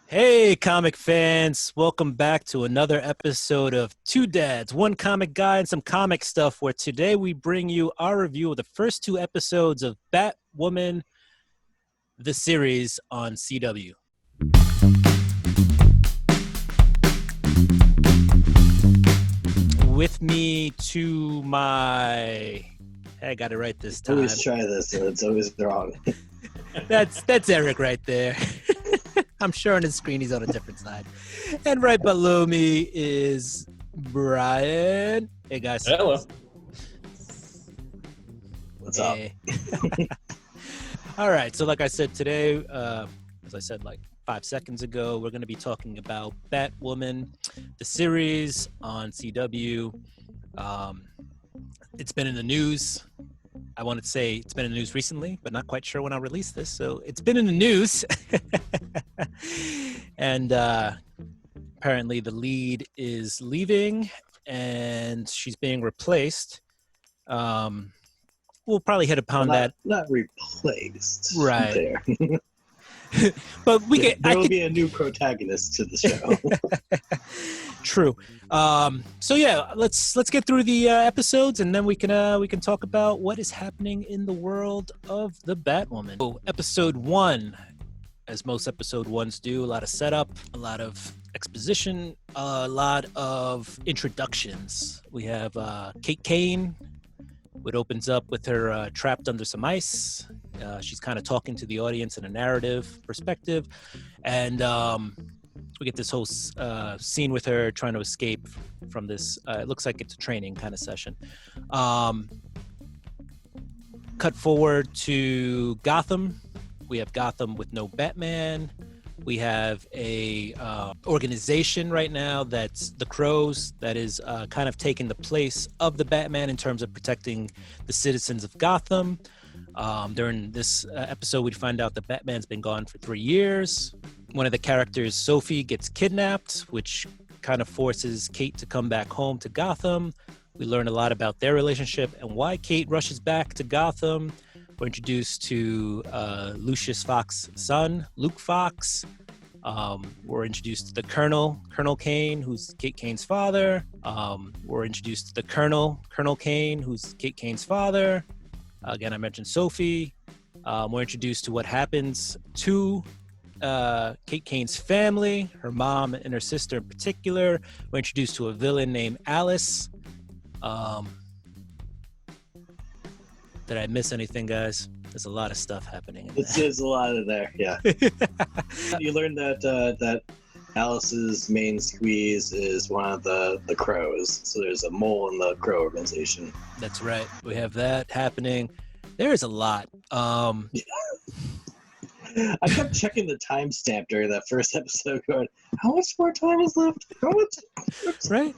Hey, comic fans. Welcome back to another episode of Two Dads, One Comic Guy, and some comic stuff, where today we bring you our review of the first two episodes of Batwoman, the series on CW. With me to my... I got it right this time. Always try this, and it's always wrong. That's Eric right there. I'm sure on his screen he's on a different side. And right below me is Brian. Hey, guys. Hello. What's up? All right. So like I said today, as I said like 5 seconds ago, we're going to be talking about Batwoman, the series on CW. It's been in the news. I wanted to say it's been in the news recently, but not quite sure when I'll release this. So it's been in the news. And apparently the lead is leaving and she's being replaced. We'll probably hit upon that. Not replaced. Right. There. But there will be a new protagonist to the show. True. So yeah, let's get through the episodes, and then we can talk about what is happening in the world of the Batwoman. So, episode 1, as most episode 1s do, a lot of setup, a lot of exposition, a lot of introductions. We have Kate Kane. It opens up with her trapped under some ice. She's kind of talking to the audience in a narrative perspective, and we get this whole scene with her trying to escape from this. It looks like it's a training kind of session. Cut forward to Gotham. We have Gotham with no Batman. We have a organization right now that's the Crows that is kind of taking the place of the Batman in terms of protecting the citizens of Gotham. During this episode, we find out that Batman's been gone for 3 years. One of the characters, Sophie, gets kidnapped, which kind of forces Kate to come back home to Gotham. We learn a lot about their relationship and why Kate rushes back to Gotham. We're introduced to Lucius Fox's son, Luke Fox. We're introduced to the Colonel Kane, who's Kate Kane's father. We're introduced to the Colonel Kane, who's Kate Kane's father. Again, I mentioned Sophie. We're introduced to what happens to Kate Kane's family, her mom and her sister in particular. We're introduced to a villain named Alice. Did I miss anything, guys? There's a lot of stuff happening. There's a lot in there, yeah. You learned that Alice's main squeeze is one of the Crows. So there's a mole in the Crow organization. That's right. We have that happening. There is a lot. I kept checking the timestamp during that first episode, going, "How much more time is left? How much?" Right.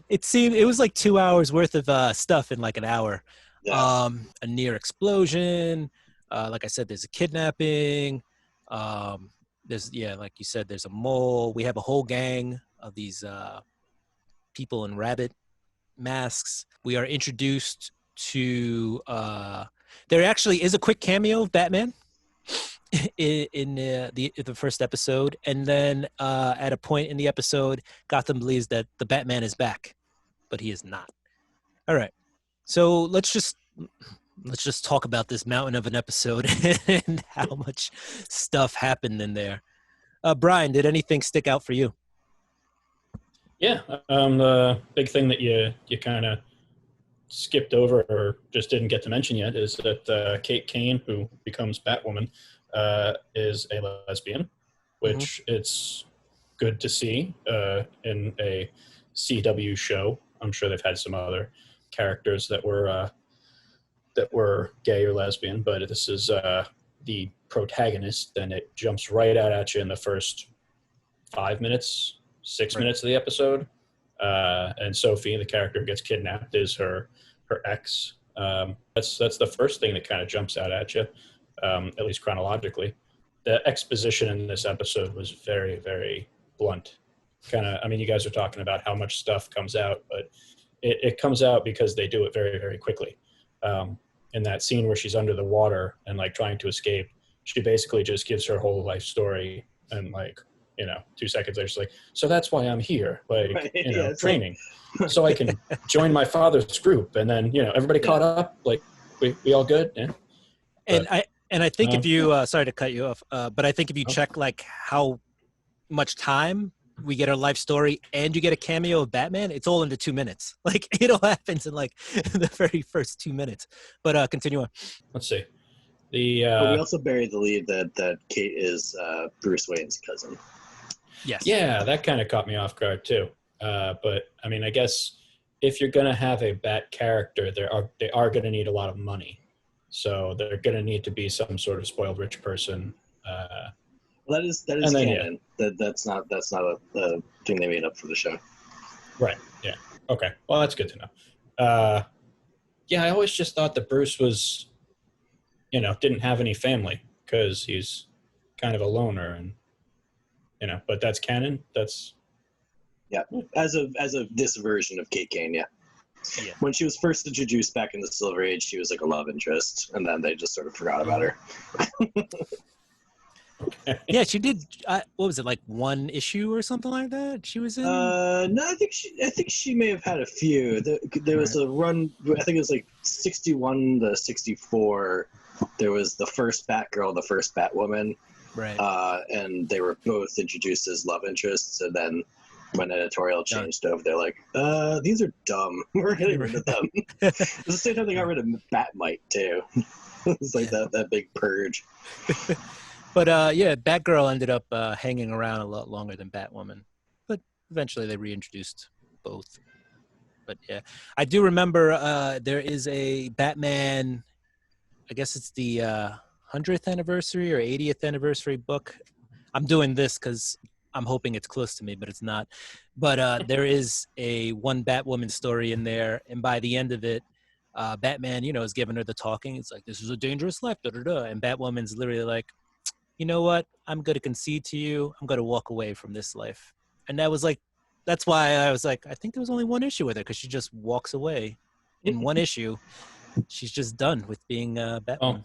It was like 2 hours worth of stuff in like an hour. Yeah. A near explosion. Like I said, there's a kidnapping. Like you said, there's a mole. We have a whole gang of these people in rabbit masks. We are introduced to. There actually is a quick cameo of Batman in the first episode, and then at a point in the episode, Gotham believes that the Batman is back, but he is not. All right. So let's just talk about this mountain of an episode and how much stuff happened in there. Brian, did anything stick out for you? Yeah, the big thing that you kind of skipped over or just didn't get to mention yet is that Kate Kane, who becomes Batwoman, is a lesbian, which it's good to see in a CW show. I'm sure they've had some other characters that were gay or lesbian, but this is the protagonist, and it jumps right out at you in the first 5 minutes, 6 minutes of the episode. And Sophie, the character who gets kidnapped, is her ex. That's the first thing that kind of jumps out at you, at least chronologically. The exposition in this episode was very, very blunt. You guys are talking about how much stuff comes out, but it comes out because they do it very, very quickly. In that scene where she's under the water and like trying to escape, she basically just gives her whole life story and like 2 seconds later, she's like, so that's why I'm here, like, Right. training, so I can join my father's group. And then, everybody caught up, like, we all good. Yeah. And I think if you sorry to cut you off, but I think if you Oh. check like how much time we get our life story and you get a cameo of Batman, it's all into 2 minutes. Like it all happens in like the very first 2 minutes. But continue on. Let's see. But we also buried the lead that Kate is Bruce Wayne's cousin. Yes. Yeah, that kind of caught me off guard too. But I mean, I guess if you're gonna have a Bat character, they are gonna need a lot of money, so they're gonna need to be some sort of spoiled rich person. Well, that is canon. That's not a thing they made up for the show. Right. Yeah. Okay. Well, that's good to know. Yeah, I always just thought that Bruce was, didn't have any family because he's kind of a loner, and but that's canon. That's as of this version of Kate Kane. Yeah. When she was first introduced back in the Silver Age, she was like a love interest, and then they just sort of forgot about her. Yeah, she did. What was it, like one issue or something like that? She was in. No, I think she may have had a few. There was a run. I think it was like 61 to 64. There was the first Batgirl, the first Batwoman, Right. And they were both introduced as love interests. And then when editorial changed over, they're like, "These are dumb. We're getting rid of them." At the same time, they got rid of Batmite too. It's like that big purge. But yeah, Batgirl ended up hanging around a lot longer than Batwoman. But eventually they reintroduced both. But yeah, I do remember there is a Batman, I guess it's the 100th anniversary or 80th anniversary book. I'm doing this because I'm hoping it's close to me, but it's not. But there is a one Batwoman story in there. And by the end of it, Batman, is giving her the talking. It's like, this is a dangerous life, da-da-da. And Batwoman's literally like, you know what? I'm going to concede to you. I'm going to walk away from this life. And that's why I was like, I think there was only one issue with her because she just walks away in one issue. She's just done with being Batwoman. Oh.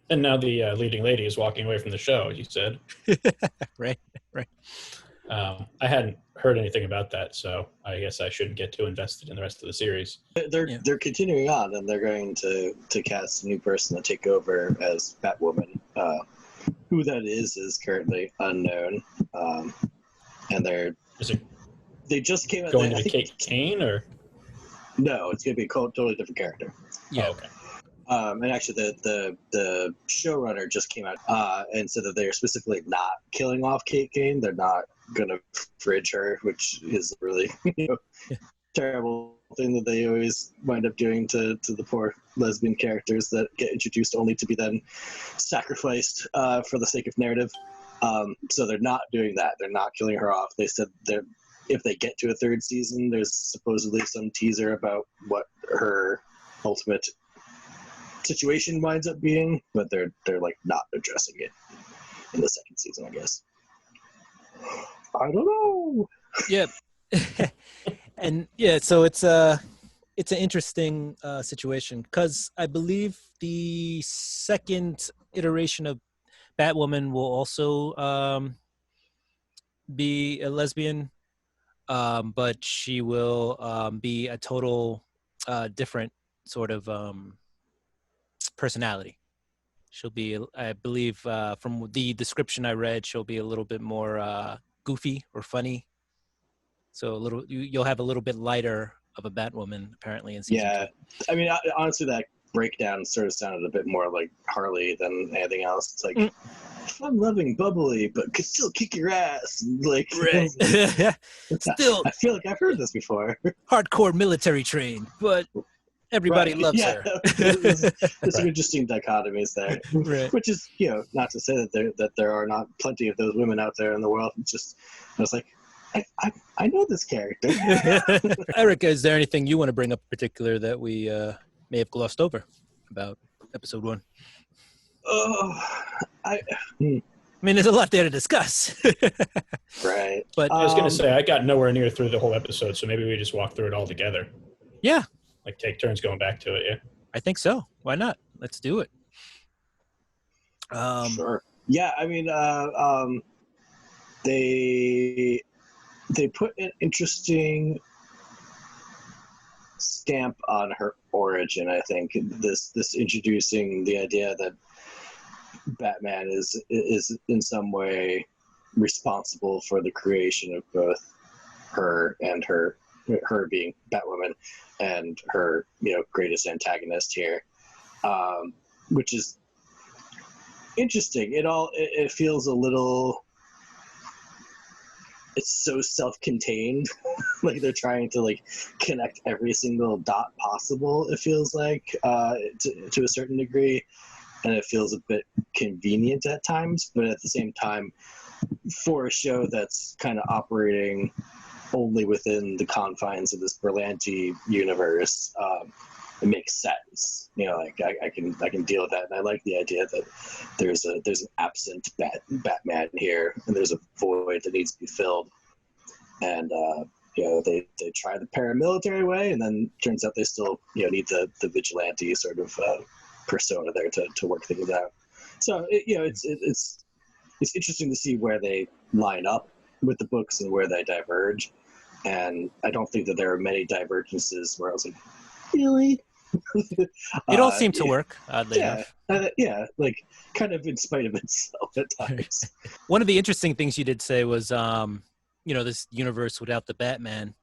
And now the leading lady is walking away from the show, you said. Right. I hadn't heard anything about that, so I guess I shouldn't get too invested in the rest of the series. They're continuing on, and they're going to cast a new person to take over as Batwoman. Who that is currently unknown. And they just came out. Going to be Kate Kane, or no? It's going to be a totally different character. Yeah. Oh, okay. And actually, the showrunner just came out and said that they're specifically not killing off Kate Kane. They're not going to fridge her, which is really terrible thing that they always wind up doing to the poor lesbian characters that get introduced only to be then sacrificed for the sake of narrative. So they're not doing that. They're not killing her off. They said if they get to a third season, there's supposedly some teaser about what her ultimate situation winds up being, but they're like not addressing it in the second season, I guess. I don't know. Yeah. And yeah, so it's an interesting situation because I believe the second iteration of Batwoman will also be a lesbian, but she will be a total different sort of personality. She'll be, I believe, from the description I read, she'll be a little bit more goofy or funny. So you'll have a little bit lighter of a Batwoman apparently in season 2. I mean, honestly, that breakdown sort of sounded a bit more like Harley than anything else. It's like fun-loving, bubbly, but could still kick your ass. Like, right. Still, I feel like I've heard this before. Hardcore military trained, but everybody loves her. There's some interesting dichotomies there, right. Which is, not to say that there are not plenty of those women out there in the world. It's just, I was like, I know this character. Erica, is there anything you want to bring up in particular that we may have glossed over about episode 1? I mean, there's a lot there to discuss. Right. But I was going to say, I got nowhere near through the whole episode, so maybe we just walk through it all together. Yeah. Like take turns going back to it, yeah? I think so. Why not? Let's do it. Sure. Yeah, I mean, they put an interesting stamp on her origin. I think this introducing the idea that Batman is in some way responsible for the creation of both her and her being Batwoman and her greatest antagonist here, which is interesting. It feels a little. It's so self-contained. Like they're trying to connect every single dot possible. It feels like to a certain degree, and it feels a bit convenient at times. But at the same time, for a show that's kind of operating only within the confines of this Berlanti universe, it makes sense. I can deal with that, and I like the idea that there's an absent Batman here, and there's a void that needs to be filled. And they try the paramilitary way, and then turns out they still need the vigilante sort of persona there to work things out. So it's interesting to see where they line up with the books and where they diverge. And I don't think that there are many divergences where I was like, really? It all seemed to work, oddly enough. Kind of in spite of itself at times. One of the interesting things you did say was, this universe without the Batman.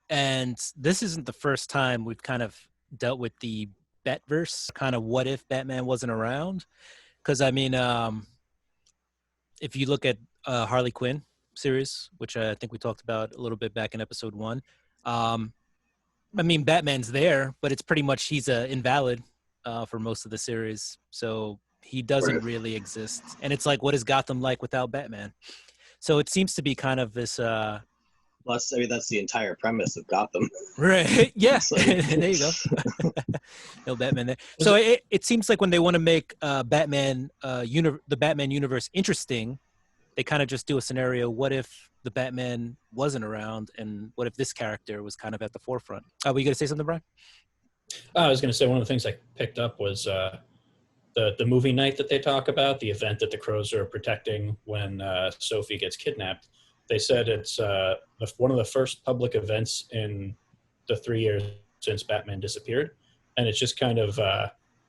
And this isn't the first time we've kind of dealt with the Batverse, kind of what if Batman wasn't around? Because, I mean, if you look at Harley Quinn series, which I think we talked about a little bit back in episode 1, I mean, Batman's there, but it's pretty much he's invalid for most of the series. So he doesn't really exist. And it's like, what is Gotham like without Batman? So it seems to be kind of this... Plus, I mean, that's the entire premise of Gotham. Right. Yeah. There you go. No Batman there. So it seems like when they want to make the Batman universe interesting, they kind of just do a scenario. What if the Batman wasn't around, and what if this character was kind of at the forefront? Were you going to say something, Brian? I was going to say one of the things I picked up was the movie night that they talk about, the event that the Crows are protecting when Sophie gets kidnapped. They said it's one of the first public events in the 3 years since Batman disappeared. And it's just kind of,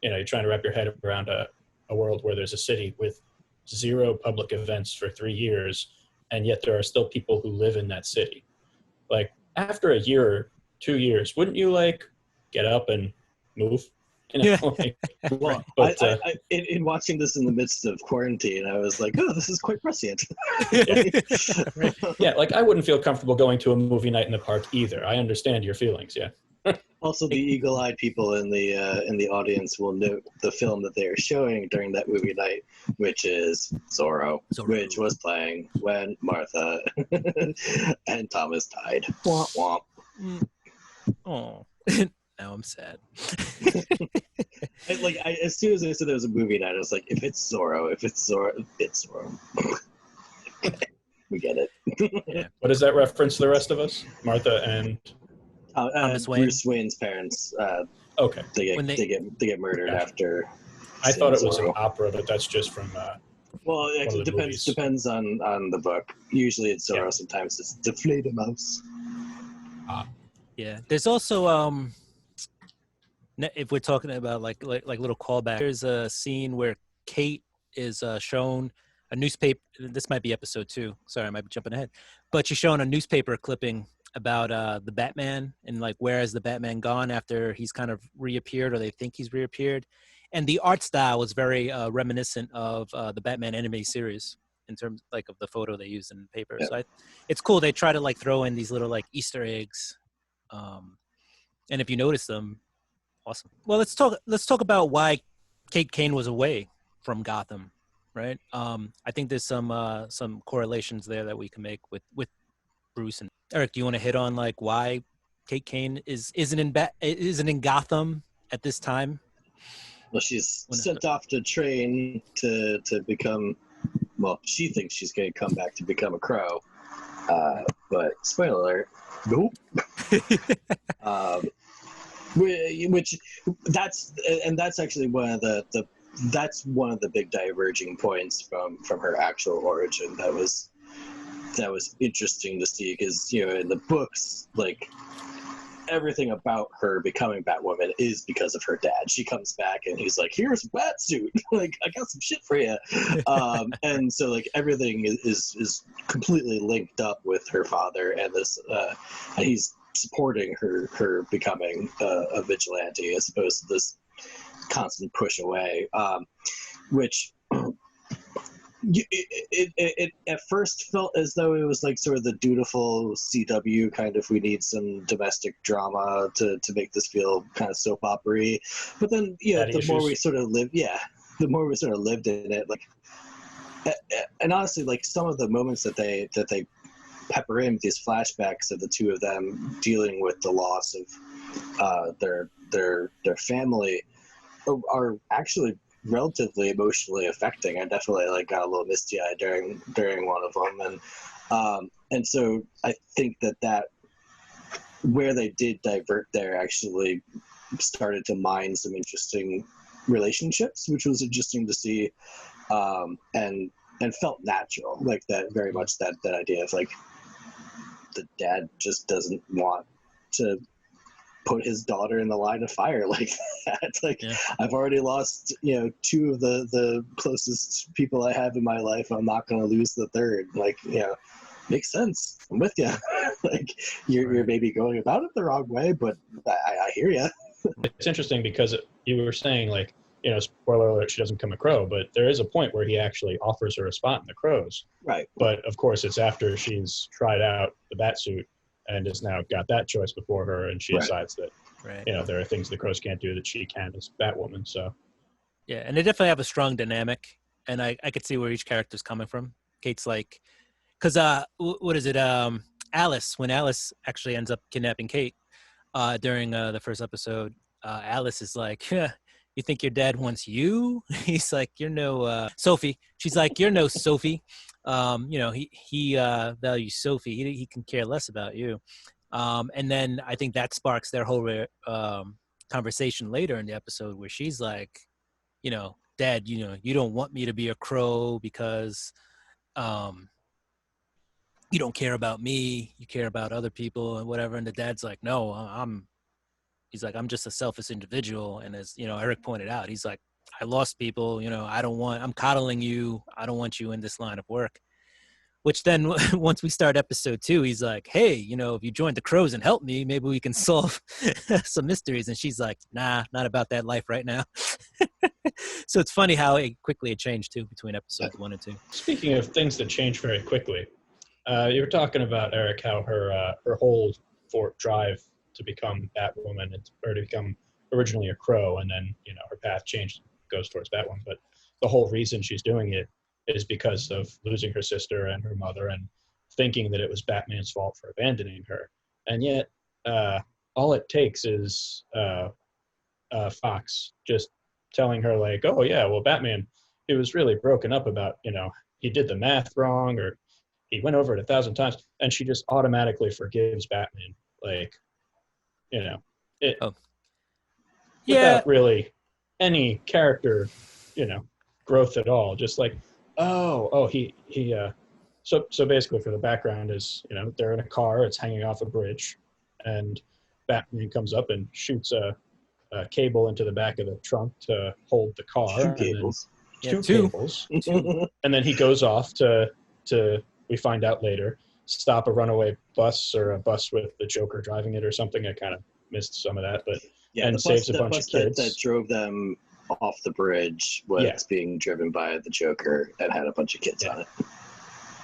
you're trying to wrap your head around a world where there's a city with 0 public events for 3 years, and yet there are still people who live in that city. Like, after a year or 2 years, wouldn't you, get up and move? Yeah. Well, in watching this in the midst of quarantine, I was like, oh, this is quite prescient. Yeah, I wouldn't feel comfortable going to a movie night in the park either. I understand your feelings, yeah. Also, the eagle-eyed people in the audience will note the film that they are showing during that movie night, which is Zorro, which was playing when Martha and Thomas died. Womp womp. Oh. Now I'm sad. As soon as I said there was a movie night, I was like, if it's Zorro, it's Zorro. We get it. Yeah. What does that reference to the rest of us? Martha and Bruce Wayne's parents. Okay. They get murdered after. I thought it was an opera, but that's just from. Well, it depends on the book. Usually it's Zorro. Yeah. Sometimes it's the Fledermaus. Yeah. There's also if we're talking about like little callback, there's a scene where Kate is shown a newspaper. This might be episode 2. Sorry, I might be jumping ahead, but she's shown a newspaper clipping about the Batman and where has the Batman gone after he's kind of reappeared, or they think he's reappeared, and the art style was very reminiscent of the Batman anime series in terms of the photo they used in the paper. Yeah. So it's cool. They try to throw in these little Easter eggs, and if you notice them. Awesome. Well, let's talk about why Kate Kane was away from Gotham, right? I think there's some correlations there that we can make with Bruce and Eric. Do you want to hit on why Kate Kane isn't in Gotham at this time? Well, she's sent off to train to become. Well, she thinks she's going to come back to become a crow, but spoiler alert, nope. Which that's actually one of the big diverging points from her actual origin. That was that was interesting to see, because in the books, like, everything about her becoming Batwoman is because of her dad. She comes back and he's like, "Here's a Batsuit. Like, I got some shit for you." And so, like, everything is completely linked up with her father, and this, and he's supporting her becoming a vigilante, as opposed to this constant push away, which. It at first felt as though it was like sort of the dutiful CW kind of, we need some domestic drama to make this feel kind of soap opera-y. But then the more we sort of lived in it, like, and honestly, like, some of the moments that they pepper in with these flashbacks of the two of them dealing with the loss of their family are actually relatively emotionally affecting. I definitely, like, got a little misty-eyed during one of them, and so I think that where they did divert there actually started to mine some interesting relationships, which was interesting to see, and felt natural, like, that very much that idea of, like, the dad just doesn't want to put his daughter in the line of fire like that. Like, yeah. I've already lost, two of the closest people I have in my life. I'm not going to lose the third. Like, makes sense. I'm with you. Like, you're maybe going about it the wrong way, but I hear you. It's interesting because you were saying, like, spoiler alert, she doesn't become a crow, but there is a point where he actually offers her a spot in the crows. Right. But of course, it's after she's tried out the Batsuit and has now got that choice before her, and she decides that there are things the crows can't do that she can as Batwoman. So yeah, and they definitely have a strong dynamic, and I could see where each character's coming from. Kate's like, because what is it, Alice, when Alice actually ends up kidnapping Kate during the first episode, Alice is like, yeah, you think your dad wants you? He's like, you're no Sophie. She's like, you're no Sophie. He values Sophie. He can care less about you. And then I think that sparks their whole conversation later in the episode, where she's like, Dad, you don't want me to be a crow because you don't care about me. You care about other people and whatever. And the dad's like, no, he's like, I'm just a selfish individual. And as, Eric pointed out, he's like, I lost people, I'm coddling you. I don't want you in this line of work. Which then once we start episode 2, he's like, hey, if you join the crows and help me, maybe we can solve some mysteries. And she's like, nah, not about that life right now. So it's funny how quickly it changed too between episodes 1 and 2. Speaking of things that change very quickly, you were talking about, Eric, how her whole drive to become Batwoman, or to become originally a crow, and then her path changed, goes towards Batwoman. But the whole reason she's doing it is because of losing her sister and her mother, and thinking that it was Batman's fault for abandoning her. And yet, all it takes is Fox just telling her, like, oh yeah, well, Batman, he was really broken up about, he did the math wrong, or he went over it 1,000 times, and she just automatically forgives Batman, like, without really any character, growth at all. Just like, so basically, for the background is, they're in a car, it's hanging off a bridge, and Batman comes up and shoots a cable into the back of the trunk to hold the car. Two cables. Two cables. And then he goes off to we find out later, stop a runaway bus, or a bus with the Joker driving it or something. I kind of missed some of that, but and saves a bunch of kids. That drove them off the bridge was being driven by the Joker and had a bunch of kids on it.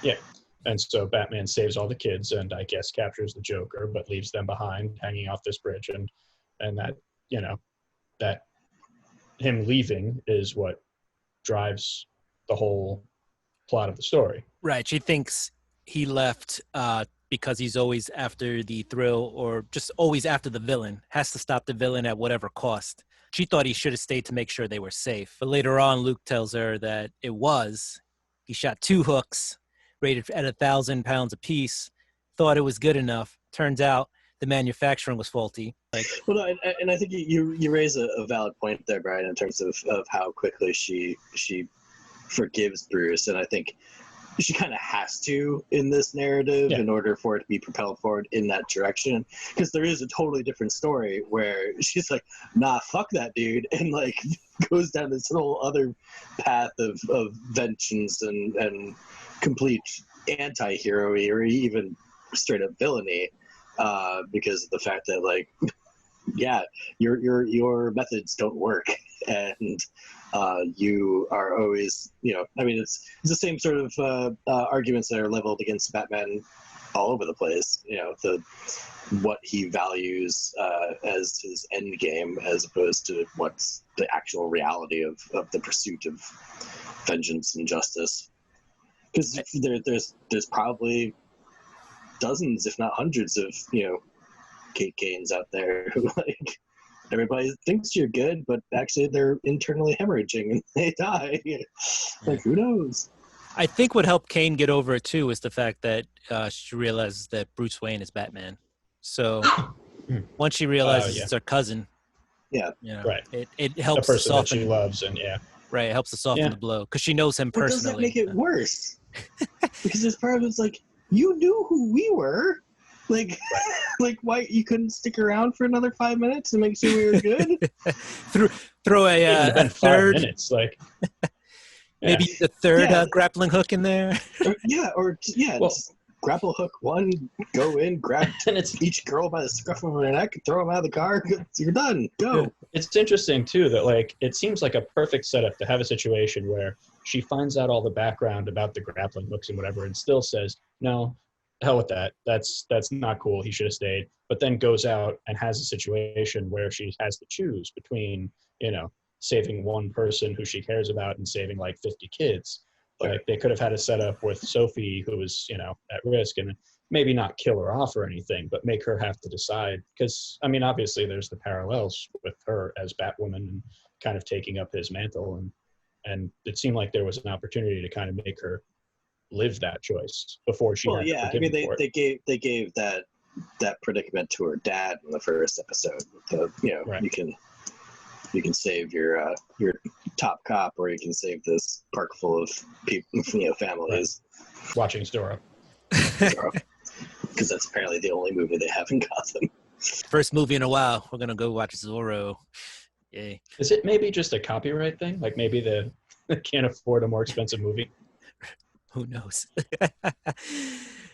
Yeah. And so Batman saves all the kids and I guess captures the Joker, but leaves them behind hanging off this bridge. And that, that him leaving is what drives the whole plot of the story. Right. She thinks he left because he's always after the thrill, or just always after the villain, has to stop the villain at whatever cost. She thought he should have stayed to make sure they were safe. But later on, Luke tells her that he shot 2 hooks, rated at 1,000 pounds apiece, thought it was good enough. Turns out the manufacturing was faulty. Well, and I think you raise a valid point there, Brian, in terms of how quickly she forgives Bruce. And I think she kind of has to in this narrative in order for it to be propelled forward in that direction, because there is a totally different story where she's like, nah, fuck that dude, and like goes down this whole other path of vengeance and complete anti-hero or even straight up villainy, because of the fact that like yeah, your methods don't work, and you are always, I mean, it's the same sort of arguments that are leveled against Batman all over the place. What he values as his end game, as opposed to what's the actual reality of the pursuit of vengeance and justice. Because there's probably dozens, if not hundreds, of Kate Kanes out there who like everybody thinks you're good, but actually they're internally hemorrhaging and they die. Like, who knows? I think what helped Kane get over it too is the fact that she realizes that Bruce Wayne is Batman. So once she realizes it's her cousin, right, it helps the to person that soften. she loves, and right, it helps to soften the blow because she knows him But personally. does that make it worse? Because this part of it's like, you knew who we were. Like, like why you couldn't stick around for another 5 minutes to make sure we were good? throw a third 5 minutes, like maybe the third grappling hook in there. Just grapple hook one, go in, grab each girl by the scruff of her neck, throw them out of the car. You're done. Go. It's interesting too that like it seems like a perfect setup to have a situation where she finds out all the background about the grappling hooks and whatever, and still says no. Hell with that. That's not cool. He should have stayed. But then goes out and has a situation where she has to choose between, saving one person who she cares about and saving like 50 kids. Like they could have had a setup with Sophie who was, at risk, and maybe not kill her off or anything, but make her have to decide. Because, I mean, obviously there's the parallels with her as Batwoman and kind of taking up his mantle. And it seemed like there was an opportunity to kind of make her live that choice before she had to forgive him for it. They gave that predicament to her dad in the first episode. You can save your top cop, or you can save this park full of people, families. Right. Watching Zorro. Because that's apparently the only movie they have in Gotham. First movie in a while. We're gonna go watch Zorro. Yay! Is it maybe just a copyright thing? Like maybe they can't afford a more expensive movie. Who knows?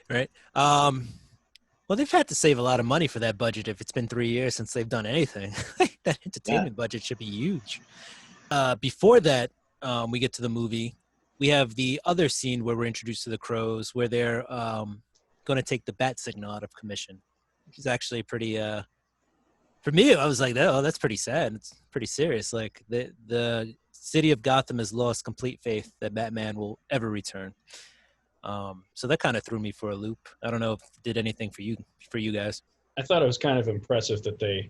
Right. Well, they've had to save a lot of money for that budget if it's been 3 years since they've done anything. That entertainment budget should be huge. Before that, we get to the movie. We have the other scene where we're introduced to the Crows, where they're going to take the bat signal out of commission, which is actually pretty... for me, I was like, oh, that's pretty sad. It's pretty serious. Like, the city of Gotham has lost complete faith that Batman will ever return. So that kind of threw me for a loop. I don't know if it did anything for you guys. I thought it was kind of impressive that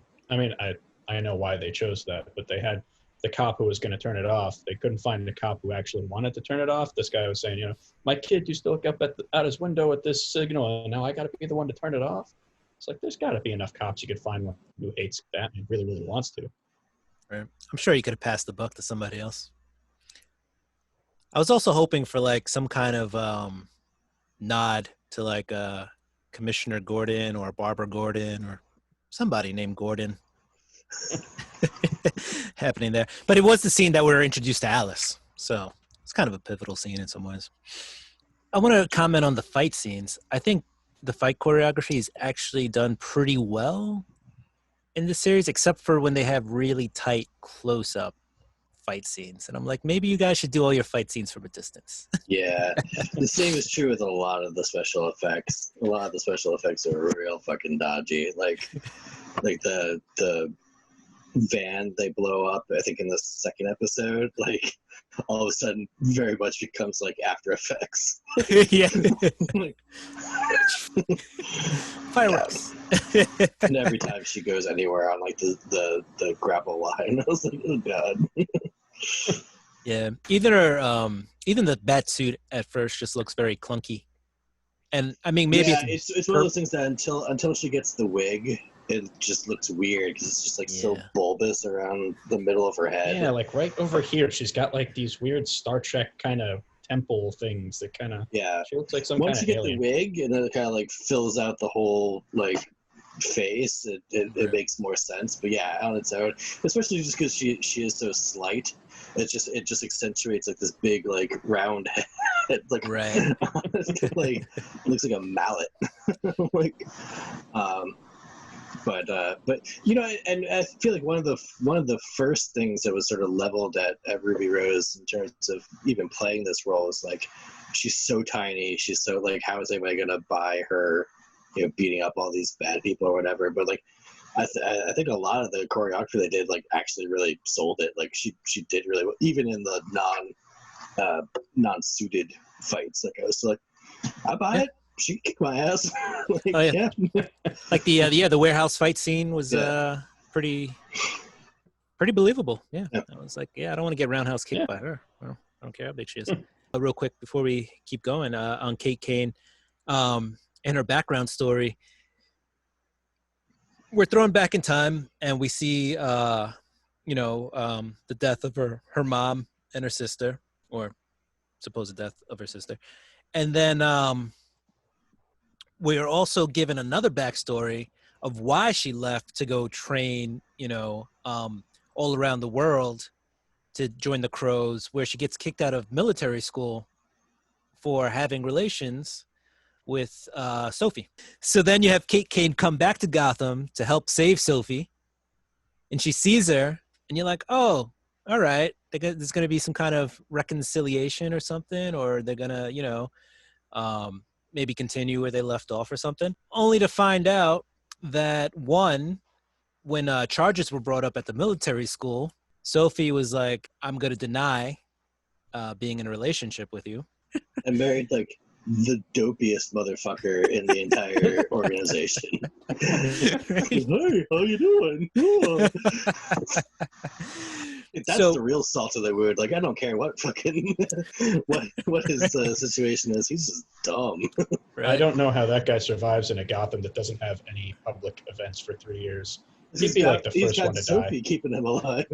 I know why they chose that, but they had the cop who was going to turn it off. They couldn't find the cop who actually wanted to turn it off. This guy was saying, my kid used to look up out his window at this signal, and now I got to be the one to turn it off. It's like, there's got to be enough cops you could find one who hates Batman, really, really wants to. Right. I'm sure you could have passed the buck to somebody else. I was also hoping for like some kind of nod to like Commissioner Gordon or Barbara Gordon or somebody named Gordon happening there. But it was the scene that we were introduced to Alice. So it's kind of a pivotal scene in some ways. I want to comment on the fight scenes. I think the fight choreography is actually done pretty well in this series, except for when they have really tight close-up fight scenes. And I'm like, maybe you guys should do all your fight scenes from a distance. Yeah. The same is true with a lot of the special effects. A lot of the special effects are real fucking dodgy. Like the van they blow up, I think in the second episode, like all of a sudden very much becomes like After Effects. Yeah. Like, Fireworks. and every time she goes anywhere on like the grapple line, I was like, oh god. Yeah. Even the bat suit at first just looks very clunky. And I mean, maybe it's one of those things that until she gets the wig, it just looks weird because it's just like so bulbous around the middle of her head. Yeah, like right over here, she's got like these weird Star Trek kind of temple things that kind of, Yeah. she looks like some Once kind you of get alien. the wig and then it kind of like fills out the whole like face, it makes more sense. But yeah, on its own, especially just because she is so slight, it just accentuates like this big like round head, like Right. like looks like a mallet. Like, but you know, and I feel like one of the first things that was sort of leveled at Ruby Rose in terms of even playing this role is like, she's so tiny, she's so like, how is anybody gonna buy her, you know, beating up all these bad people or whatever? But like, I think a lot of the choreography they did like actually really sold it. Like she did really well, even in the non-suited fights. Like I was like, I buy it. She can kick my ass. Like, Oh yeah. Like the warehouse fight scene was pretty believable. Yeah. I was like, I don't want to get roundhouse kicked by her. Well, I don't care how big she is. Real quick before we keep going, on Kate Kane, and her background story, we're thrown back in time and we see the death of her mom and her sister, or supposed death of her sister, and then we are also given another backstory of why she left to go train, all around the world to join the Crows, where she gets kicked out of military school for having relations with Sophie. So then you have Kate Kane come back to Gotham to help save Sophie, and she sees her, and you're like, oh, all right, there's going to be some kind of reconciliation or something, or they're going to, maybe continue where they left off or something, only to find out that when charges were brought up at the military school, Sophie was like, I'm going to deny being in a relationship with you. And married like the dopiest motherfucker in the entire organization. Hey, how you doing? Oh. That's the real salt of the wound. Like, I don't care what fucking what his situation is. He's just dumb. Right? I don't know how that guy survives in a Gotham that doesn't have any public events for 3 years. He'd be like the first one to Sophie die. Keeping him alive.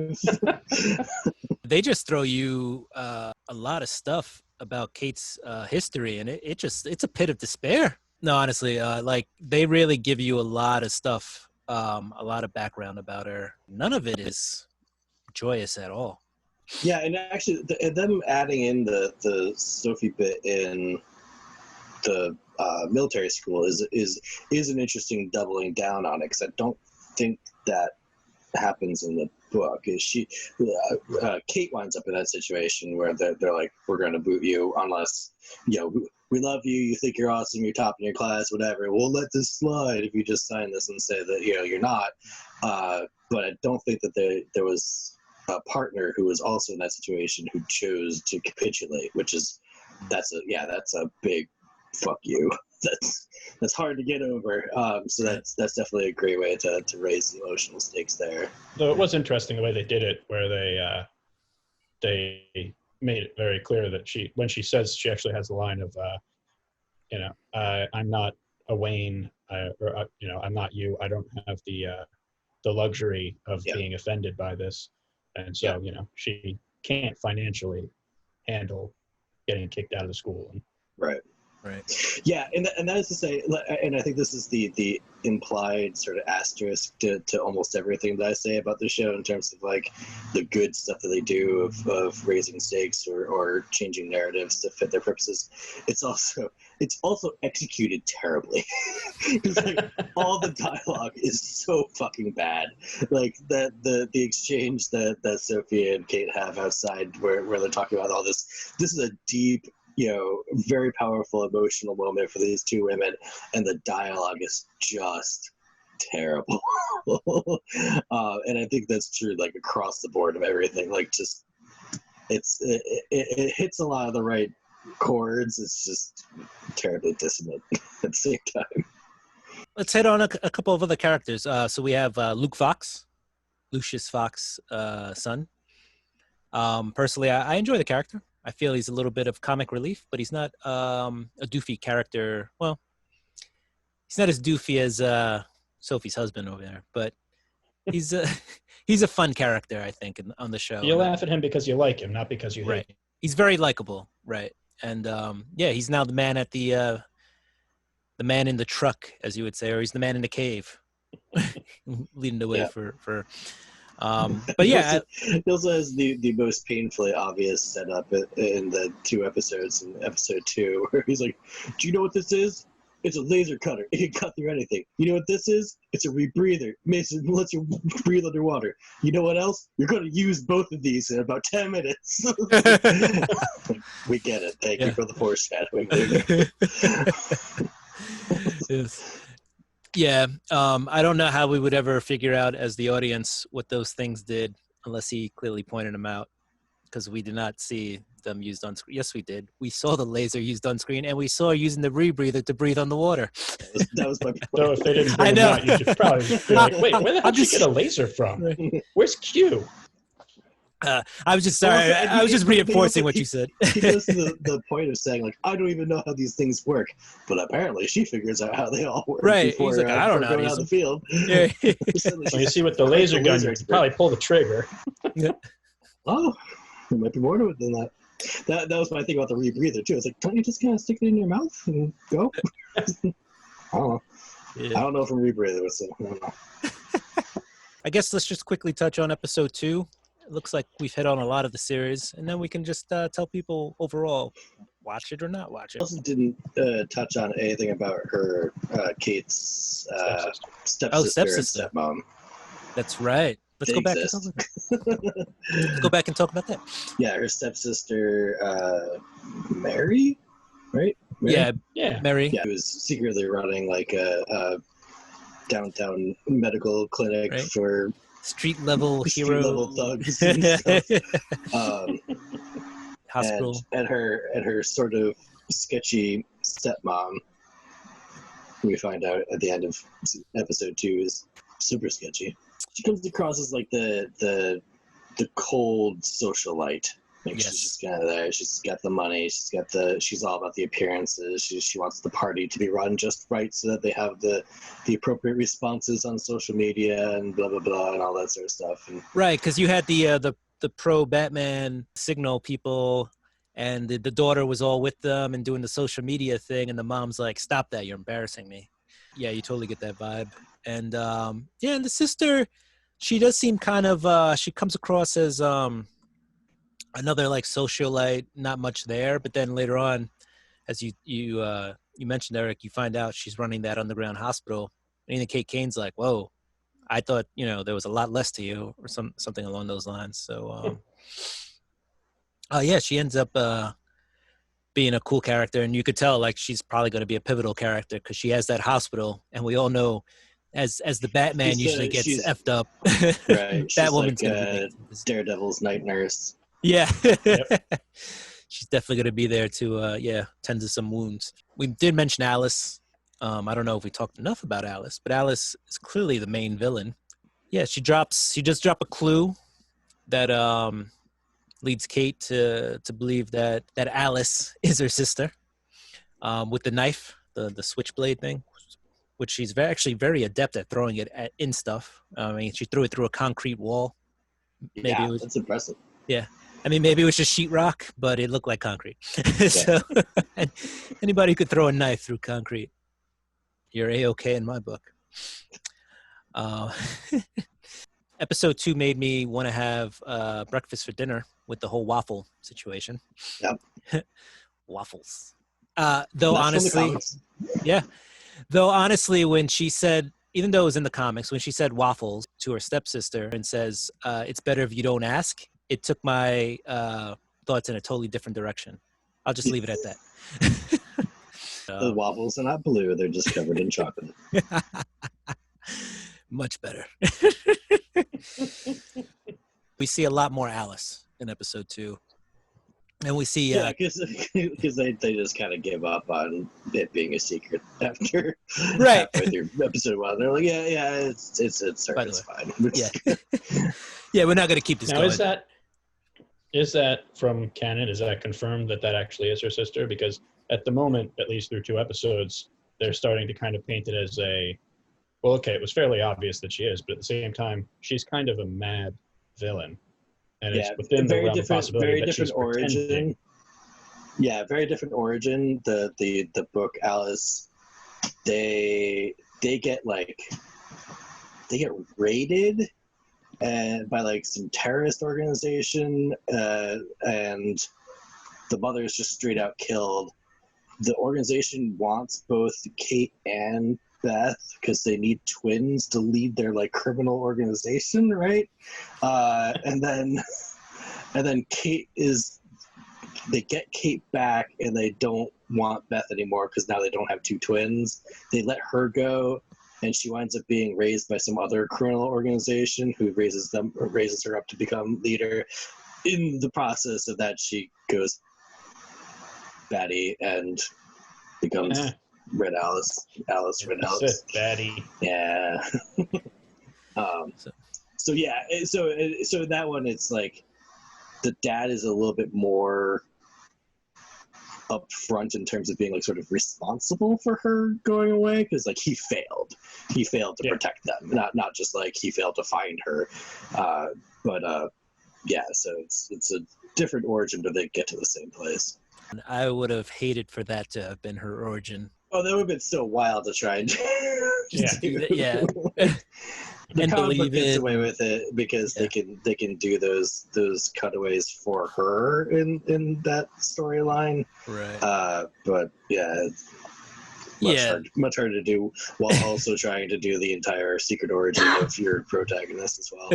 They just throw you a lot of stuff about Kate's history, and it's a pit of despair. No, honestly, like they really give you a lot of stuff, a lot of background about her. None of it is joyous at all. Yeah, and actually, them adding in the Sophie bit in the military school is an interesting doubling down on it, because I don't think that happens in the book. Is she Kate winds up in that situation where they're like, we're going to boot you unless we love you, you think you're awesome, you're top in your class, whatever, we'll let this slide if you just sign this and say that you're not. But I don't think that there was a partner who was also in that situation who chose to capitulate, which is that's a big fuck you. That's hard to get over. So that's definitely a great way to raise the emotional stakes there. Though it was interesting the way they did it, where they made it very clear that when she says, she actually has the line of, I'm not a Wayne, I'm not you. I don't have the luxury of being offended by this, and so she can't financially handle getting kicked out of the school. Right. Yeah, and that is to say, and I think this is the implied sort of asterisk to almost everything that I say about the show in terms of like the good stuff that they do of raising stakes or changing narratives to fit their purposes. It's also executed terribly. Because like all the dialogue is so fucking bad. Like the exchange that Sophie and Kate have outside where they're talking about all this. This is a deep, very powerful emotional moment for these two women, and the dialogue is just terrible. And I think that's true like across the board of everything. Like just it hits a lot of the right chords. It's just terribly dissonant at the same time. Let's hit on a couple of other characters. So we have Lucius Fox's son. Personally, I enjoy the character. I feel he's a little bit of comic relief, but he's not a doofy character. Well, he's not as doofy as Sophie's husband over there, but he's a fun character, I think, on the show. You laugh at him because you like him, not because you hate him. He's very likable, right? And yeah, he's now the man at the man in the truck, as you would say, or he's the man in the cave, leading the way for. But yeah, he also has the most painfully obvious setup in the 2 episodes. In episode 2, where he's like, "Do you know what this is? It's a laser cutter. It can cut through anything. You know what this is? It's a rebreather. It lets you breathe underwater. You know what else? You're going to use both of these in about 10 minutes." We get it. Thank you for the foreshadowing. Yes. Yeah, I don't know how we would ever figure out as the audience what those things did unless he clearly pointed them out, because we did not see them used on screen. Yes, we did. We saw the laser used on screen, and we saw using the rebreather to breathe on the water. That was my point. So if they didn't bring them out, you should probably be like, wait, where the hell did you get a laser from? Where's Q? I was just sorry. I was just reinforcing what you said. He goes to the point of saying, like, I don't even know how these things work, but apparently she figures out how they all work. Right. Before, he's like, I don't know how to going use out them. the field. Yeah. Well, you see, with the laser gun, you can probably pull the trigger. Oh, there might be more to it than that. That was my thing about the rebreather too. It's like, don't you just kind of stick it in your mouth and go? I don't know. Yeah. I don't know if I'm rebreather, so I don't know. I guess let's just quickly touch on episode 2. It looks like we've hit on a lot of the series, and then we can just tell people overall, watch it or not watch it. I also didn't touch on anything about her, Kate's stepsister and stepmom. That's right. Let's go back and talk about that. Let's go back and talk about that. Yeah, her stepsister, Mary, right? Mary? Yeah. Mary. Yeah, who was secretly running like a downtown medical clinic for street level thugs and stuff. Hospital. And her sort of sketchy stepmom, we find out at the end of episode 2, is super sketchy. She comes across as like the cold socialite. Like she's just kind of there. She's got the money. She's all about the appearances. She wants the party to be run just right so that they have the appropriate responses on social media and blah blah blah and all that sort of stuff. And, right, because you had the pro Batman signal people, and the daughter was all with them and doing the social media thing, and the mom's like, "Stop that! You're embarrassing me." Yeah, you totally get that vibe. And and the sister, she does seem kind of she comes across as another like socialite, not much there, but then later on, as you mentioned, Eric, you find out she's running that underground hospital, and even Kate Kane's like, "Whoa, I thought there was a lot less to you," or something along those lines. So yeah, she ends up being a cool character, and you could tell like she's probably going to be a pivotal character because she has that hospital, and we all know as the Batman usually gets effed up, right? Batwoman's like, gonna be Daredevil's night nurse. Yeah. Yep. She's definitely going to be there to tend to some wounds. We did mention Alice. I don't know if we talked enough about Alice, but Alice is clearly the main villain. Yeah, she just dropped a clue that leads Kate to believe that Alice is her sister, with the knife, the switchblade thing, which she's actually very adept at throwing it in stuff. I mean, she threw it through a concrete wall. Maybe that's impressive. Yeah. I mean, maybe it was just sheetrock, but it looked like concrete. So anybody could throw a knife through concrete. You're A-okay in my book. Episode 2 made me want to have breakfast for dinner with the whole waffle situation. Yep. Waffles. Though honestly, when she said, even though it was in the comics, when she said waffles to her stepsister and says, it's better if you don't ask, it took my thoughts in a totally different direction. I'll just leave it at that. The waffles are not blue. They're just covered in chocolate. Much better. We see a lot more Alice in episode 2. And we see... because they just kind of gave up on it being a secret after halfway through episode 1. They're like, it's her. It's fine. Yeah, we're not going to keep this now, going. Is that from canon? Is that confirmed that actually is her sister? Because at the moment, at least through 2 episodes, they're starting to kind of paint it as it was fairly obvious that she is, but at the same time, she's kind of a mad villain. And it's within the realm of possibility very that different she's origin. pretending. Yeah, very different origin. The book Alice, they get like they get raided and by like some terrorist organization, and the mother is just straight out killed. The organization wants both Kate and Beth because they need twins to lead their like criminal organization, right? And then Kate is. They get Kate back, and they don't want Beth anymore because now they don't have two twins. They let her go, and she winds up being raised by some other criminal organization who raises her up to become leader. In the process of that, she goes batty and becomes Red Alice. Red Alice. Batty. Yeah. So that one, it's like the dad is a little bit more upfront in terms of being like sort of responsible for her going away, because like he failed to protect them, not just like he failed to find her, but so it's a different origin, but they get to the same place. And I would have hated for that to have been her origin. Oh, that would have been so wild to try and yeah. The and comic book believe gets it. away with it because they can do those cutaways for her in that storyline. Right. But yeah, much harder to do while also trying to do the entire secret origin of your protagonist as well.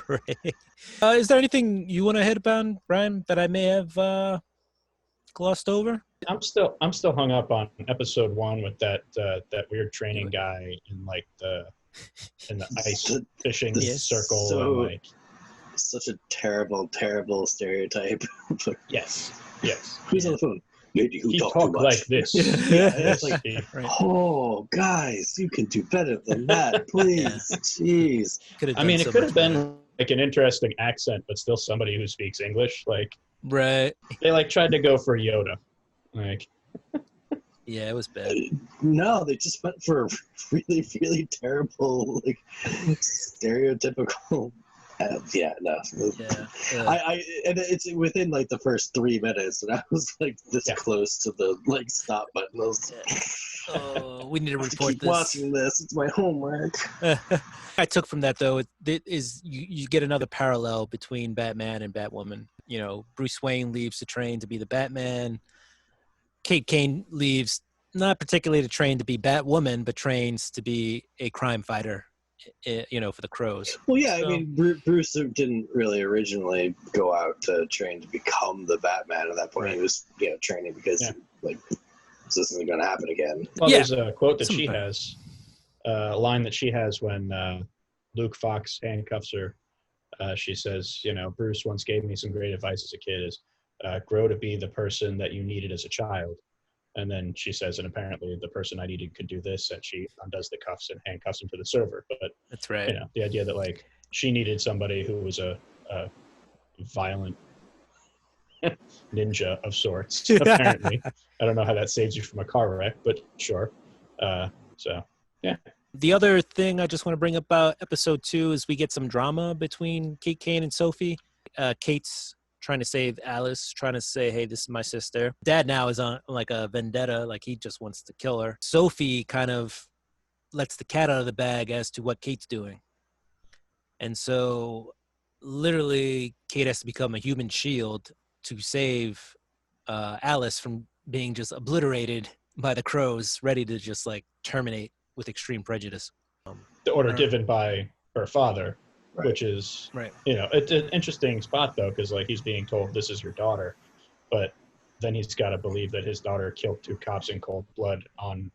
Right. Is there anything you want to hit upon, Brian, that I may have glossed over? I'm still hung up on episode 1 with that weird training guy in like in the ice fishing circle. So, and like, such a terrible stereotype. yes. Who's on the phone? Lady who talk too much. Like this. It's like, oh, guys, you can do better than that, please. Jeez. I mean, it could have been like an interesting accent, but still somebody who speaks English. Like, right. They like tried to go for Yoda. Like, yeah, it was bad. No, they just went for really, really terrible, like stereotypical. Yeah, no. Yeah. I and it's within like the first 3 minutes, and I was like this close to the like stop button. I was oh, we need to report keep watching this. It's my homework. I took from that though, it is you get another parallel between Batman and Batwoman. You know, Bruce Wayne leaves to train to be the Batman. Kate Kane leaves not particularly to train to be Batwoman, but trains to be a crime fighter, you know, for the Crows. Well, yeah, so, I mean, Bruce didn't really originally go out to train to become the Batman at that point. Right. He was, training because, like, this isn't going to happen again. Well, there's a quote that she has, a line that she has when Luke Fox handcuffs her. She says, Bruce once gave me some great advice as a kid is, grow to be the person that you needed as a child. And then she says, and apparently the person I needed could do this, and she undoes the cuffs and handcuffs him to the server. But that's right. The idea that like she needed somebody who was a violent ninja of sorts. Apparently, I don't know how that saves you from a car wreck, but sure. So yeah. The other thing I just want to bring up about episode 2 is we get some drama between Kate Kane and Sophie. Kate's trying to save Alice, trying to say, hey, this is my sister. Dad now is on like a vendetta, like he just wants to kill her. Sophie kind of lets the cat out of the bag as to what Kate's doing. And so literally Kate has to become a human shield to save Alice from being just obliterated by the Crows, ready to just like terminate with extreme prejudice. The order given by her father. Right. Which is, it's an interesting spot, though, because, like, he's being told, this is your daughter. But then he's got to believe that his daughter killed 2 cops in cold blood on,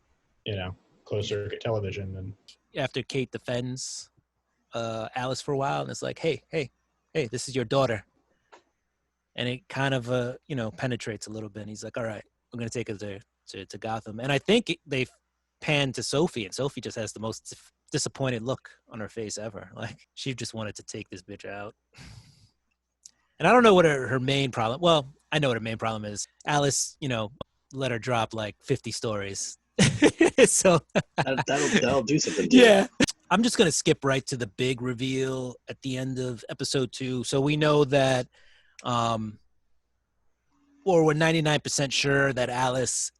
closed-circuit television. And after Kate defends Alice for a while, and it's like, hey, this is your daughter. And it kind of, penetrates a little bit. And he's like, all right, we're going to take her to Gotham. And I think they pan to Sophie, and Sophie just has the most disappointed look on her face ever. Like she just wanted to take this bitch out. And I don't know what her main problem. Well, I know what her main problem is. Alice, let her drop like 50 stories. So that'll do something. Yeah. I'm just gonna skip right to the big reveal at the end of episode 2. So we know that, or we're 99% sure that Alice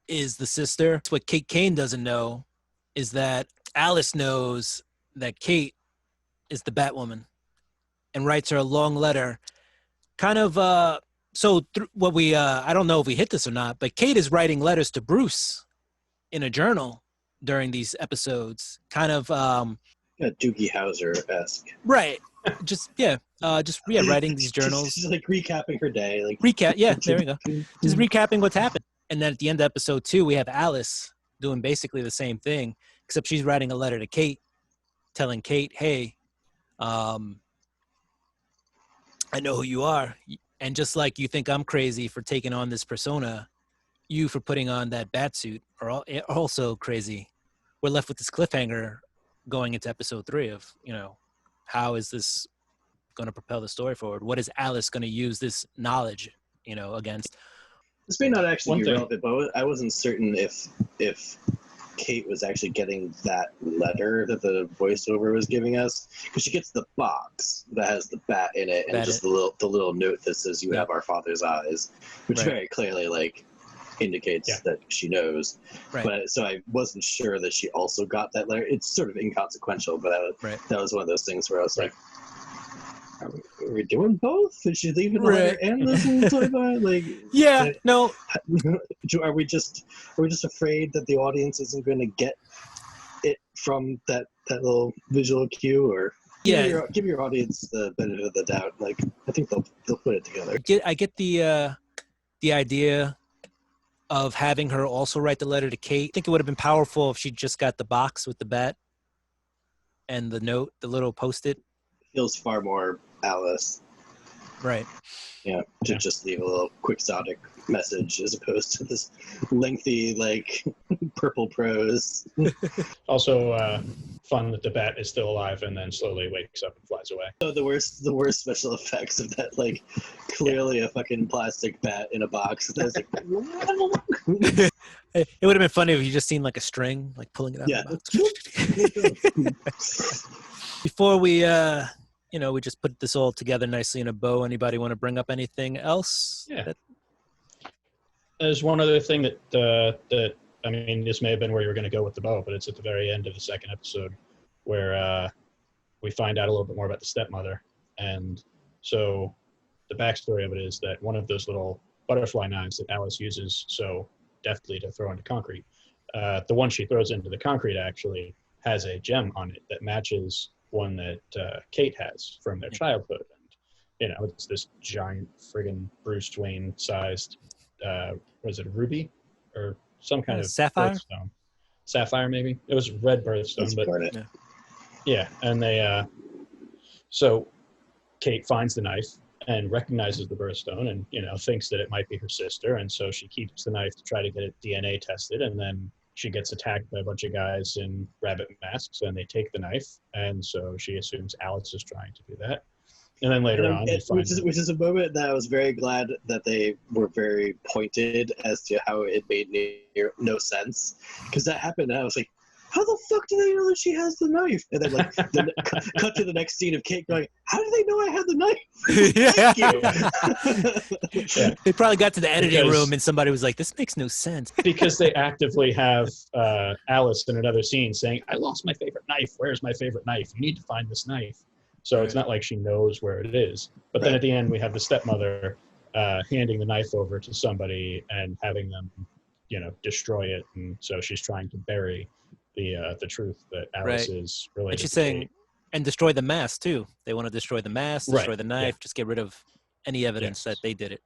is the sister. What Kate Kane doesn't know is that Alice knows that Kate is the Batwoman and writes her a long letter. Kind of, I don't know if we hit this or not, but Kate is writing letters to Bruce in a journal during these episodes. Kind of, Doogie Howser-esque. right. Writing these journals. Just like recapping her day. Like Recap. Yeah, there we go. Just recapping what's happened. And then at the end of episode 2, we have Alice doing basically the same thing, except she's writing a letter to Kate, telling Kate, hey, I know who you are. And just like you think I'm crazy for taking on this persona, you for putting on that bat suit are also crazy. We're left with this cliffhanger going into episode 3 of, how is this going to propel the story forward? What is Alice going to use this knowledge, against? This may not actually be relevant, but I wasn't certain if Kate was actually getting that letter that the voiceover was giving us, because she gets the box that has the bat in it and just the little note that says "You have our father's eyes," which very clearly indicates that she knows. Right. But so I wasn't sure that she also got that letter. It's sort of inconsequential, but that was one of those things where I was like, Are we doing both? Is she leaving the letter and this little toy bar? No. Are we just afraid that the audience isn't going to get it from that little visual cue? Or give your audience the benefit of the doubt. I think they'll put it together. I get the idea of having her also write the letter to Kate. I think it would have been powerful if she just got the box with the bat and the note, the little Post-it. Feels far more Alice. Right. Yeah, to just leave a little quixotic message as opposed to this lengthy, purple prose. Also, fun that the bat is still alive and then slowly wakes up and flies away. So the worst special effects of that, clearly a fucking plastic bat in a box. That's It would have been funny if you just seen a string, pulling it out of the box. Before we, we just put this all together nicely in a bow. Anybody want to bring up anything else? Yeah. There's one other thing that this may have been where you were going to go with the bow, but it's at the very end of the second episode where we find out a little bit more about the stepmother. And so the backstory of it is that one of those little butterfly knives that Alice uses so deftly to throw into concrete, the one she throws into the concrete actually has a gem on it that matches one that Kate has from their childhood. And, it's this giant friggin' Bruce Wayne sized, was it a ruby or some kind of sapphire? Birthstone? Sapphire, maybe? It was red birthstone, but yeah. And they, so Kate finds the knife and recognizes the birthstone and, thinks that it might be her sister. And so she keeps the knife to try to get it DNA tested. And then she gets attacked by a bunch of guys in rabbit masks and they take the knife. And so she assumes Alice is trying to do that. And then later on, which is a moment that I was very glad that they were very pointed as to how it made no sense. Because that happened and I was like, how the fuck do they know that she has the knife? And then cut to the next scene of Kate going, how do they know I had the knife? Yeah. They probably got to the editing room and somebody was like, this makes no sense. Because they actively have Alice in another scene saying, I lost my favorite knife. Where's my favorite knife? You need to find this knife. So it's not like she knows where it is. But then at the end, we have the stepmother handing the knife over to somebody and having them, destroy it. And so she's trying to bury the truth that Alice is related. And she's saying, and destroy the mask too. They want to destroy the mask, destroy the knife, just get rid of any evidence that they did it.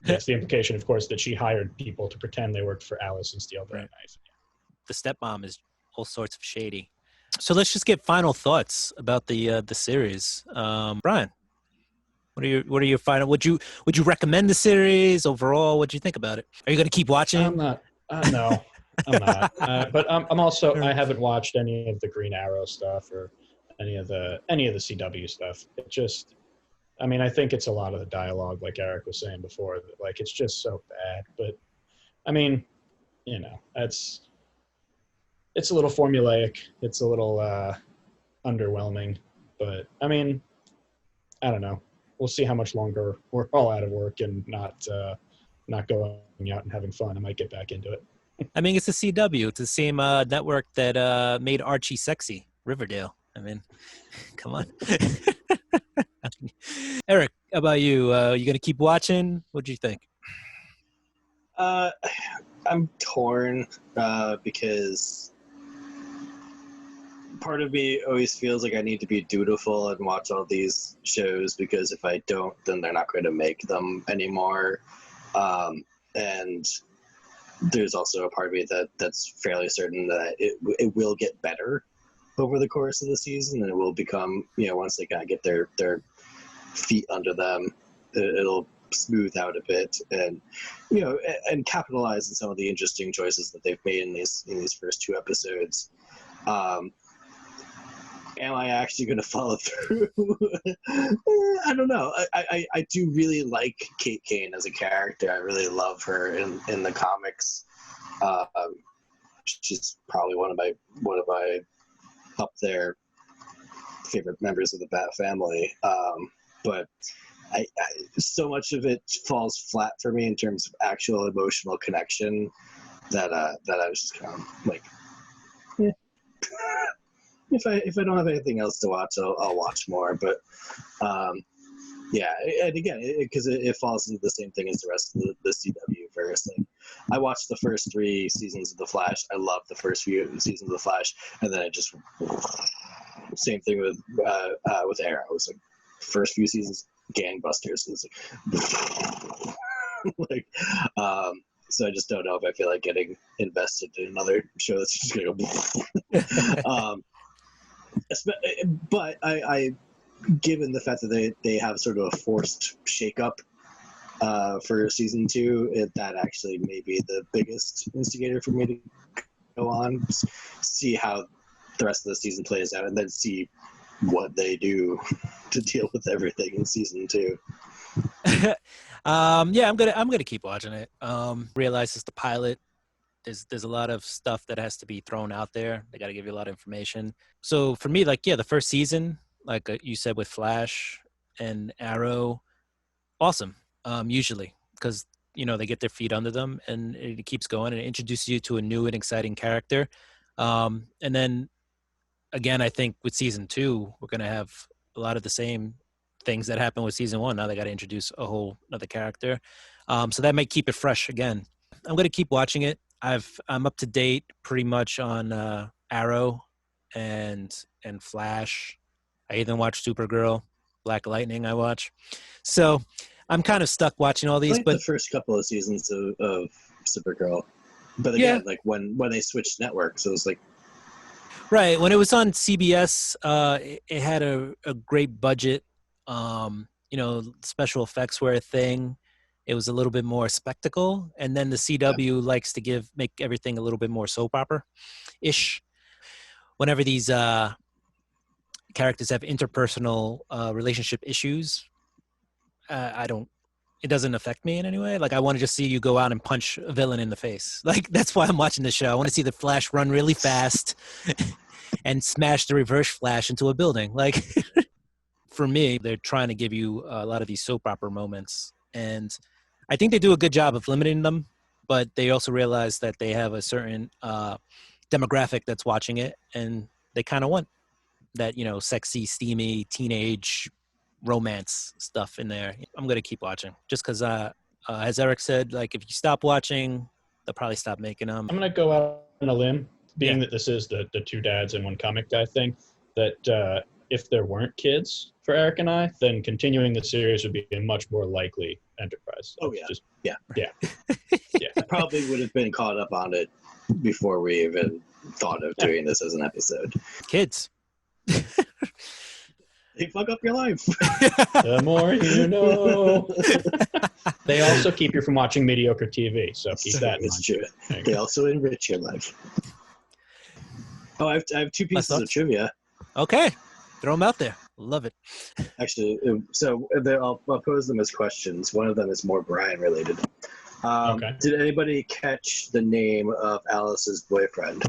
Yes, the implication, of course, that she hired people to pretend they worked for Alice and steal their knife. The stepmom is all sorts of shady. So let's just get final thoughts about the series. Brian, what are your final? Would you recommend the series overall? What do you think about it? Are you going to keep watching? I'm not. No, I'm not. But I'm also. I haven't watched any of the Green Arrow stuff or any of the CW stuff. It just. I mean, I think it's a lot of the dialogue, like Eric was saying before. That, it's just so bad. But I mean, it's a little formulaic. It's a little underwhelming. But, I mean, I don't know. We'll see how much longer we're all out of work and not not going out and having fun, I might get back into it. I mean, it's the CW. It's the same network that made Archie sexy, Riverdale. I mean, come on. Eric, how about you? You gonna keep watching? What do you think? I'm torn because part of me always feels like I need to be dutiful and watch all these shows, because if I don't, then they're not going to make them anymore. And there's also a part of me that's fairly certain that it will get better over the course of the season, and it will become, once they kind of get their feet under them, it'll smooth out a bit, and and capitalize on some of the interesting choices that they've made in these first 2 episodes. Am I actually going to follow through? I don't know. I do really like Kate Kane as a character. I really love her in the comics. She's probably one of my up there favorite members of the Bat family. But I so much of it falls flat for me in terms of actual emotional connection that I was just kind of like, yeah. If I don't have anything else to watch, I'll watch more. But yeah, and again, because it falls into the same thing as the rest of the CW verse. Like, I watched the first 3 seasons of The Flash. I loved the first few seasons of The Flash, and then I just same thing with Arrow. It was like first few seasons, gangbusters. It's like, so I just don't know if I feel like getting invested in another show that's just gonna go. But I given the fact that they have sort of a forced shakeup for season 2, that actually may be the biggest instigator for me to go on, see how the rest of the season plays out, and then see what they do to deal with everything in season 2. Yeah, I'm gonna keep watching it. Realize it's the pilot. There's a lot of stuff that has to be thrown out there. They got to give you a lot of information. So for me, like, yeah, the first season, like you said, with Flash and Arrow, awesome. Usually, because they get their feet under them, and it keeps going, and it introduces you to a new and exciting character. And then again, I think with season 2, we're gonna have a lot of the same things that happened with season 1. Now they got to introduce a whole another character, so that might keep it fresh again. I'm gonna keep watching it. I'm up to date pretty much on Arrow and Flash. I even watch Supergirl, Black Lightning. I watch, so I'm kind of stuck watching all these. I like the first couple of seasons of Supergirl, but yeah, again, like when they switched networks, it was like, right, when it was on CBS, it had a great budget. Special effects were a thing. It was a little bit more spectacle, and then the CW likes to make everything a little bit more soap opera-ish. Whenever these characters have interpersonal relationship issues, it doesn't affect me in any way. Like, I want to just see you go out and punch a villain in the face. Like, that's why I'm watching the show. I want to see the Flash run really fast and smash the Reverse Flash into a building. Like, for me, they're trying to give you a lot of these soap opera moments, and I think they do a good job of limiting them, but they also realize that they have a certain demographic that's watching it, and they kind of want that, sexy, steamy, teenage romance stuff in there. I'm going to keep watching just because, as Eric said, like, if you stop watching, they'll probably stop making them. I'm going to go out on a limb, being that this is the 2 dads in 1 comic guy thing, that if there weren't kids for Eric and I, then continuing the series would be a much more likely enterprise. Oh, yeah. Yeah. I probably would have been caught up on it before we even thought of doing this as an episode. Kids. They fuck up your life. The more you know. They also keep you from watching mediocre TV, so keep that in mind. It's true. They also enrich your life. Oh, I have 2 pieces of trivia. Okay. Throw them out there. Love it. Actually, so I'll pose them as questions. One of them is more Brian related. Okay. Did anybody catch the name of Alice's boyfriend?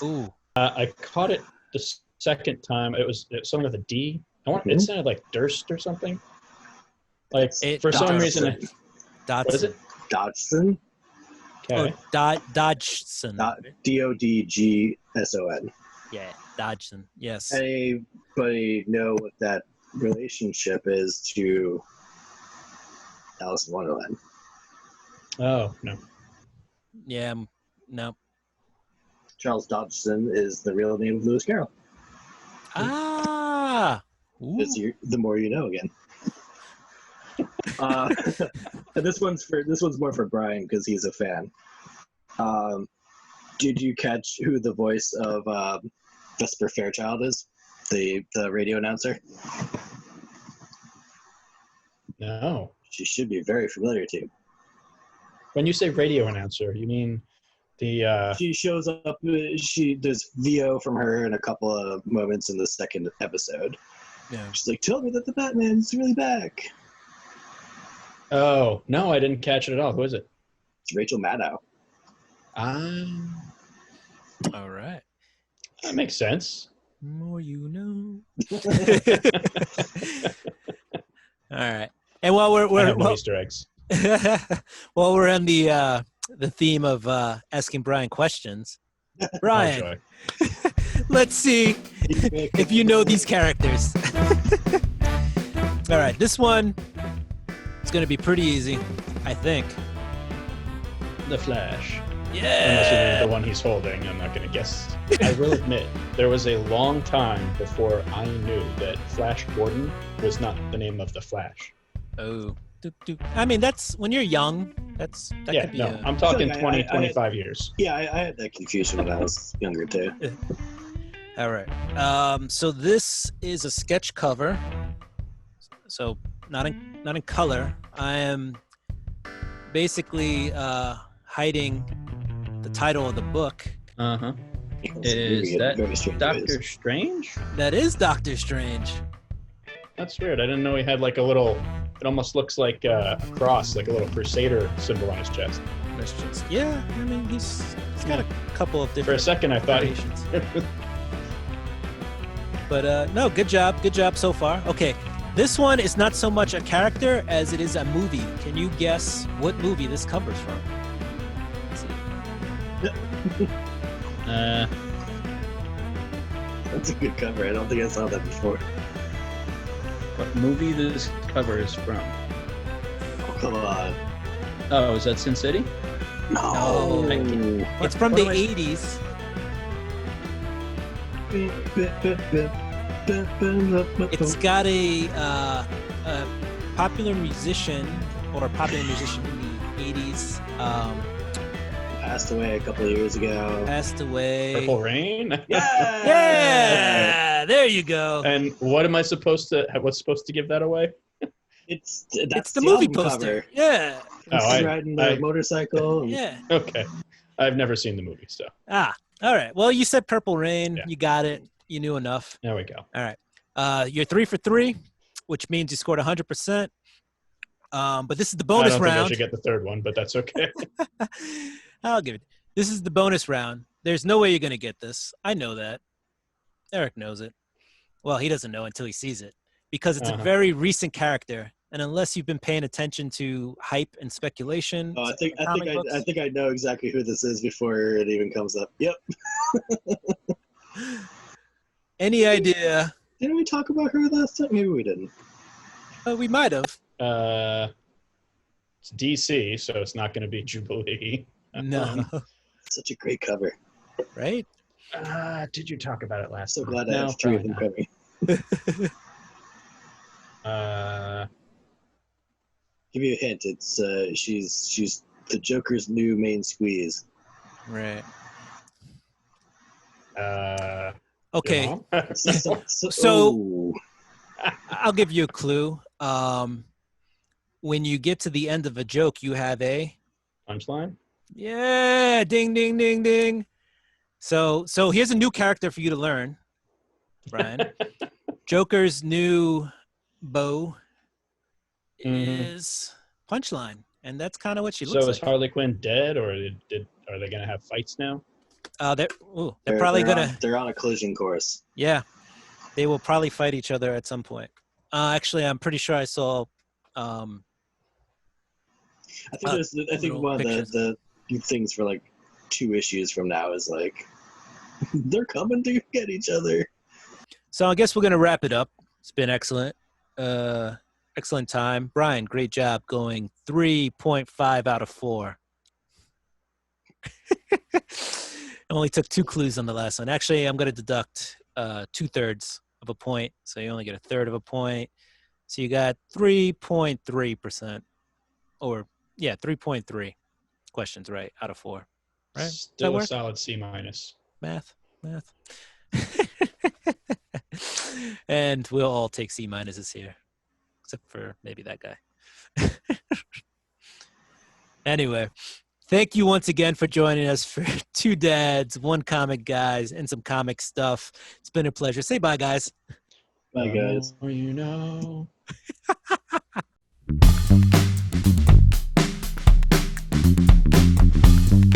Ooh. I caught it the second time. It was something with a D. It sounded like Durst or something. Like, for some reason, Dodson. What is it? Dodgson. Okay. Oh, Dodgson. Dodgson. Yeah, Dodgson. Yes. Anybody know what that relationship is to Alice in Wonderland? Oh, no. Yeah. No. Charles Dodgson is the real name of Lewis Carroll. Ah. Ooh. The more you know again. This one's more for Brian because he's a fan. Did you catch who the voice of Vesper Fairchild is? The radio announcer? No. She should be very familiar to you. When you say radio announcer, you mean the... She shows up. There's VO from her in a couple of moments in the second episode. Yeah. She's like, "Tell me that the Batman's really back." Oh, no, I didn't catch it at all. Who is it? It's Rachel Maddow. All right. That makes sense. More you know. All right. And while I have no Easter eggs. while we're on the theme of asking Brian questions, Brian, let's see if you know these characters. All right, this one is going to be pretty easy, I think. The Flash. Yeah. Unless you mean the one he's holding, I'm not going to guess. I will admit, there was a long time before I knew that Flash Gordon was not the name of the Flash. Oh. I mean, that's when you're young. That could be. I'm talking 25 years. Yeah, I had that confusion when I was younger too. All right. So this is a sketch cover. So not in color. I am basically hiding the title of the book. Uh-huh. Is that Doctor Strange? That is Doctor Strange. That's weird. I didn't know he had like a little... It almost looks like a cross, like a little Crusader symbol on his chest. Yeah, I mean, he's got a couple of different... For a second, I thought... But no, good job so far. Okay, this one is not so much a character as it is a movie. Can you guess what movie this cover's from? That's a good cover. I don't think I saw that before. What movie this cover is from? Oh, come on. Oh, is that Sin City? No. It's from the 80s. It's got a popular musician in the 80s. Passed away a couple of years ago. Purple Rain? Yeah! There you go. And what am I supposed to... What's supposed to give that away? It's the movie poster. Cover. Yeah. He's riding the motorcycle. Yeah. Okay. I've never seen the movie, so... All right. Well, you said Purple Rain. Yeah. You got it. You knew enough. There we go. All right. You're 3 for 3, which means you scored 100%. But this is the bonus round. I don't think I should get the third one, but that's okay. I'll give it. This is the bonus round. There's no way you're going to get this. I know that. Eric knows it. Well, he doesn't know until he sees it because it's a very recent character. And unless you've been paying attention to hype and speculation. I think I know exactly who this is before it even comes up. Yep. Any idea? Didn't we talk about her last time? Maybe we didn't. We might have. It's DC, so it's not going to be Jubilee. No. Such a great cover. Right? Did you talk about it last time? So glad I have 3 of them coming. Give you a hint. It's she's the Joker's new main squeeze. Right. Okay. So I'll give you a clue. When you get to the end of a joke, you have a punchline. Yeah, ding, ding, ding, ding. So here's a new character for you to learn, Brian. Joker's new beau is punchline, and that's kind of what she looks like. So is Harley Quinn dead, or are they going to have fights now? They're probably they're on a collision course. Yeah, they will probably fight each other at some point. Actually, I'm pretty sure I saw. I think I think little one of pictures. the things for like 2 issues from now is like they're coming to get each other. So I guess we're gonna wrap it up. It's been excellent. Excellent time. Brian, great job going 3.5 out of 4. Only took 2 clues on the last one. Actually, I'm gonna deduct 2/3 of a point, so you only get 1/3 of a point. So you got 3.3%, or 3.3 questions right out of 4. Right? Does that Still a work? solid C minus. Math. And we'll all take C minuses here, except for maybe that guy. Anyway, thank you once again for joining us for 2 dads, 1 comic guys, and some comic stuff. It's been a pleasure. Say bye, guys. Bye, guys. You know.